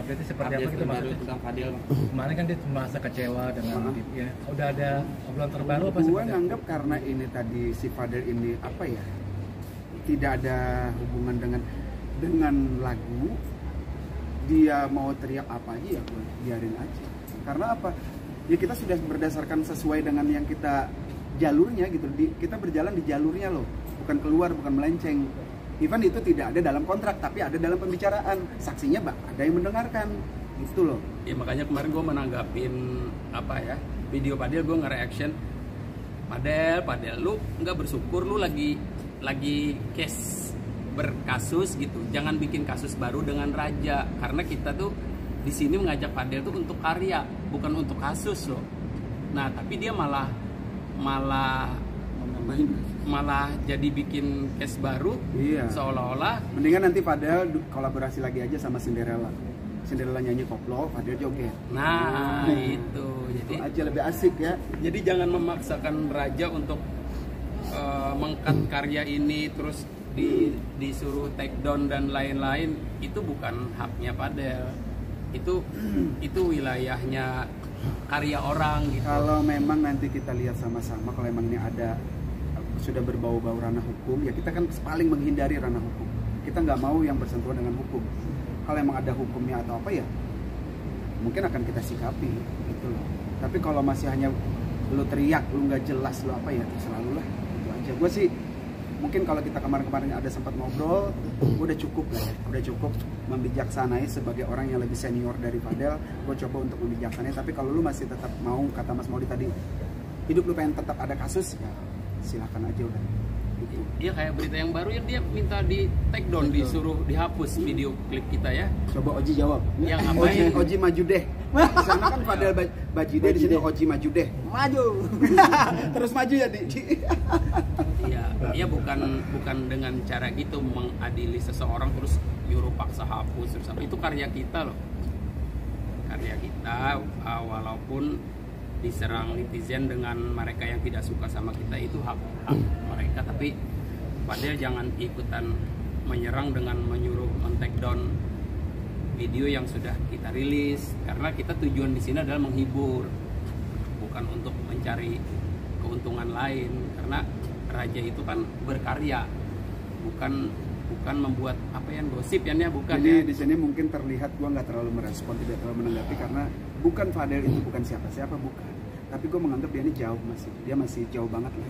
update seperti apa update gitu terbaru maksudnya? tentang Fadel. Kemarin kan dia merasa kecewa dengan ya. Udah ada obrolan terbaru apa Gua seperti apa? nganggap karena ini tadi si Fadel ini apa ya, tidak ada hubungan dengan lagu, dia mau teriak apa aja ya gua biarin aja. Karena apa? Ya kita sudah berdasarkan sesuai dengan yang kita jalurnya gitu. Kita berjalan di jalurnya loh, bukan keluar, bukan melenceng. Even itu tidak ada dalam kontrak, tapi ada dalam pembicaraan. Saksinya ada yang mendengarkan, gitu loh. Ya makanya kemarin gue menanggapin apa ya, video Fadel, gue nge-reaction Fadel, lu nggak bersyukur lu lagi case berkasus gitu. Jangan bikin kasus baru dengan Raja, karena kita tuh di sini mengajak Fadel tuh untuk karya, bukan untuk kasus loh. Nah tapi dia malah jadi bikin case baru. Iya. Seolah-olah Mendingan nanti Fadel kolaborasi lagi aja sama Cinderella nyanyi koplo, Fadel joget. nah itu Itu jadi aja lebih asik ya. Jadi jangan memaksakan Raja untuk mengkat karya ini terus disuruh take down dan lain-lain. Itu bukan haknya Fadel. Itu wilayahnya karya orang gitu. Kalau memang nanti kita lihat sama-sama, kalau memang ini ada sudah berbau-bau ranah hukum, ya kita kan paling menghindari ranah hukum. Kita nggak mau yang bersentuhan dengan hukum. Kalau emang ada hukumnya atau apa ya, mungkin akan kita sikapi gitu loh. Tapi kalau masih hanya lu teriak, lu nggak jelas lu apa ya, terserah lu lah. Itu aja. Gue sih mungkin kalau kita kemarin-kemarin ada sempat ngobrol, udah cukup lah ya, udah cukup membijaksanai sebagai orang yang lebih senior dari Fadel. Gue coba untuk membijaksanai. Tapi kalau lu masih tetap mau, kata Mas Maudi tadi, hidup lu pengen tetap ada kasus, ya silakan aja udah. Gitu. Iya kayak berita yang baru yang dia minta di take down, disuruh dihapus video klip kita ya. Coba Oji jawab. Yang ngapain? Oji maju deh. Di sana kan Fadel Bajide, di sini Oji maju deh. Maju. Terus maju ya, Di. Iya bukan dengan cara gitu mengadili seseorang terus nyuruh paksa hapus terus apa. Itu karya kita loh. Karya kita, walaupun diserang netizen dengan mereka yang tidak suka sama kita, itu hak mereka. Tapi Fadel jangan ikutan menyerang dengan menyuruh men-take down video yang sudah kita rilis, karena kita tujuan di sini adalah menghibur, bukan untuk mencari keuntungan lain. Karena Raja itu kan berkarya, bukan membuat apa yang gosip ya, bukan. Jadi di sini mungkin terlihat gua nggak terlalu merespon, tidak terlalu menanggapi, karena bukan Fadel itu bukan siapa-siapa, bukan. Tapi gua menganggap dia ini jauh, dia masih jauh banget lah.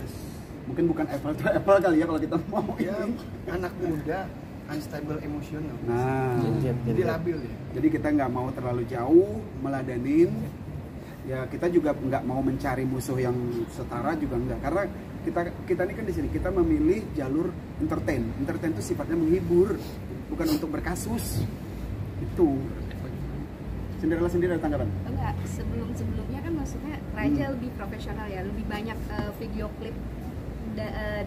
Mungkin bukan apple to apple kali ya kalau kita mau ya, anak muda unstable emosional. Nah, jadi labil ya. Jadi kita nggak mau terlalu jauh meladanin. Ya kita juga nggak mau mencari musuh yang setara juga enggak, karena kita ini kan di sini kita memilih jalur entertain itu sifatnya menghibur, bukan untuk berkasus. Itu Cinderella sendiri ada tanggapan? Enggak, sebelumnya kan maksudnya Raja lebih profesional ya, lebih banyak video klip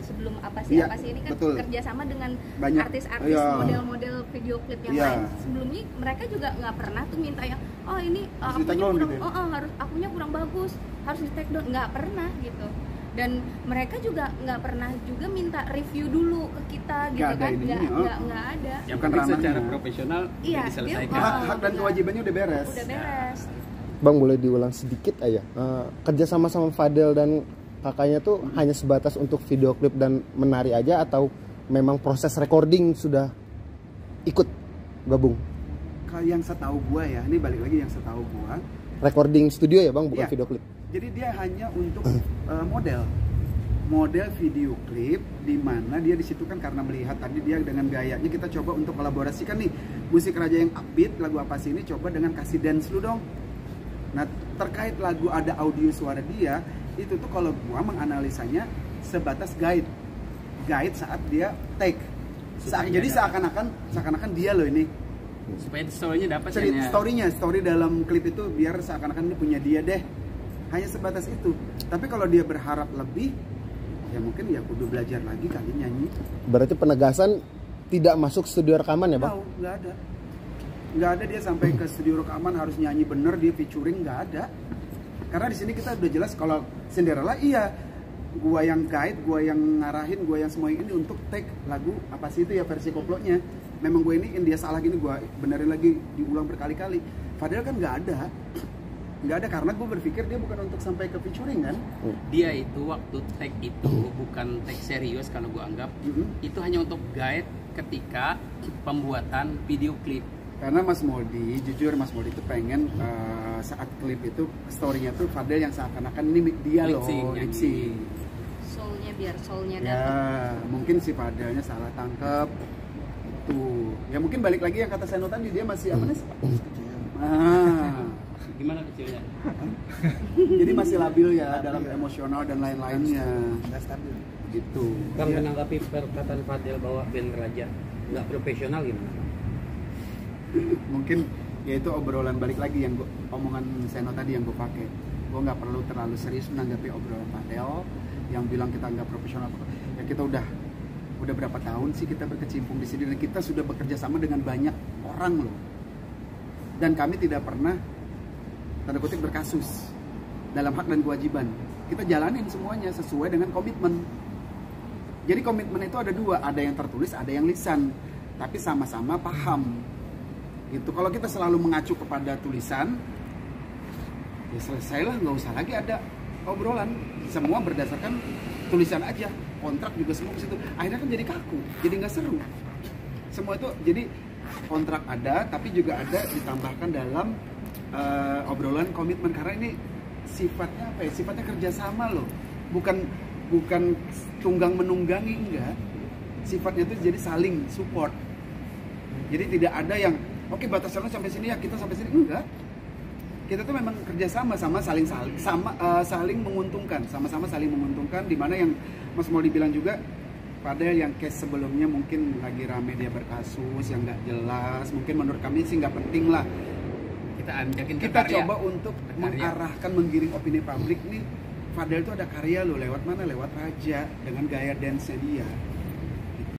sebelum apa sih ini kan betul. Kerjasama dengan Banyak, artis-artis model-model video klip yang lain. Sebelumnya mereka juga nggak pernah tuh minta yang ini akunya kurang gitu ya? Harus akunya kurang bagus, harus di take down, nggak pernah gitu. Dan mereka juga nggak pernah juga minta review dulu ke kita gitu kan, nggak ada. Yang penting secara profesional diselesaikan. Hak dan kewajibannya udah beres. Udah beres. Bang, boleh diulang sedikit aja, kerja sama Fadel dan kakaknya tuh hanya sebatas untuk video klip dan menari aja, atau memang proses recording sudah ikut gabung? Kalau yang setahu gua ya, ini balik lagi yang setahu gua, recording studio ya Bang, bukan video klip. Jadi dia hanya untuk model video klip, di mana dia di situ kan karena melihat tadi dia dengan gayanya, kita coba untuk kolaborasikan nih musik Raja yang upbeat, lagu apa sih ini, coba dengan kasih dance lu dong. Nah terkait lagu ada audio suara dia, itu tuh kalau gua menganalisanya sebatas guide saat dia take. Jadi seakan-akan dia loh ini. Supaya story-nya dapat story dalam klip itu biar seakan-akan ini punya dia deh. Hanya sebatas itu. Tapi kalau dia berharap lebih, ya mungkin ya kudu belajar lagi kali nyanyi. Berarti penegasan tidak masuk studio rekaman ya Bang? Nggak ada dia sampai ke studio rekaman harus nyanyi bener, dia featuring, nggak ada. Karena di sini kita udah jelas kalau Cinderella gua yang guide, gua yang ngarahin, gua yang semua ini untuk take lagu apa sih itu ya versi koplonya. memang gue ini dia salah gini, gue benerin lagi, diulang berkali-kali. Fadel kan nggak ada karena gue berpikir dia bukan untuk sampai ke featuring kan. Dia itu waktu tag itu bukan tag serius kalau gue anggap, itu hanya untuk guide ketika pembuatan video klip. Karena Mas Modi, jujur Mas Modi itu pengen saat klip itu story-nya tuh Fadel yang seakan-akan ini dia loh, lip sync. Soulnya biar soulnya Ya, dapat. mungkin si Fadelnya salah tangkep. Tuh, ya mungkin balik lagi yang kata Seno tadi, dia masih apa nih? Gimana kecilnya? Jadi masih labil ya dalam emosional dan lain-lainnya. Nggak stabil. Gitu. Bang, menanggapi perkataan Fadel bahwa band Raja nggak profesional gimana? Mungkin ya itu obrolan balik lagi yang omongan Seno tadi yang gue pakai. Gue nggak perlu terlalu serius menanggapi obrolan Fadel yang bilang kita nggak profesional. Ya kita udah berapa tahun sih kita berkecimpung di sini dan kita sudah bekerja sama dengan banyak orang loh. Dan kami tidak pernah tanda kutip berkasus dalam hak dan kewajiban. Kita jalanin semuanya sesuai dengan komitmen. Jadi komitmen itu ada dua, ada yang tertulis, ada yang lisan, tapi sama-sama paham. Gitu. Kalau kita selalu mengacu kepada tulisan, ya selesailah, nggak usah lagi ada obrolan. Semua berdasarkan tulisan aja, kontrak juga semua ke situ. Akhirnya kan jadi kaku, jadi nggak seru. Semua itu jadi kontrak ada, tapi juga ada ditambahkan dalam obrolan komitmen, karena ini sifatnya apa ya? Sifatnya kerjasama loh, bukan tunggang menunggangi, enggak. Sifatnya itu jadi saling support. Jadi tidak ada yang oke, batasannya sampai sini ya, kita sampai sini, enggak. Kita tuh memang kerjasama, saling menguntungkan, sama-sama saling menguntungkan. Dimana yang Mas Modi bilang juga, Fadel yang case sebelumnya mungkin lagi rame dia berkasus yang nggak jelas, mungkin menurut kami sih nggak penting lah. Kita coba untuk mengarahkan, menggiring opini publik nih. Fadel tuh ada karya loh, lewat mana? Lewat Raja dengan gaya dance-nya dia.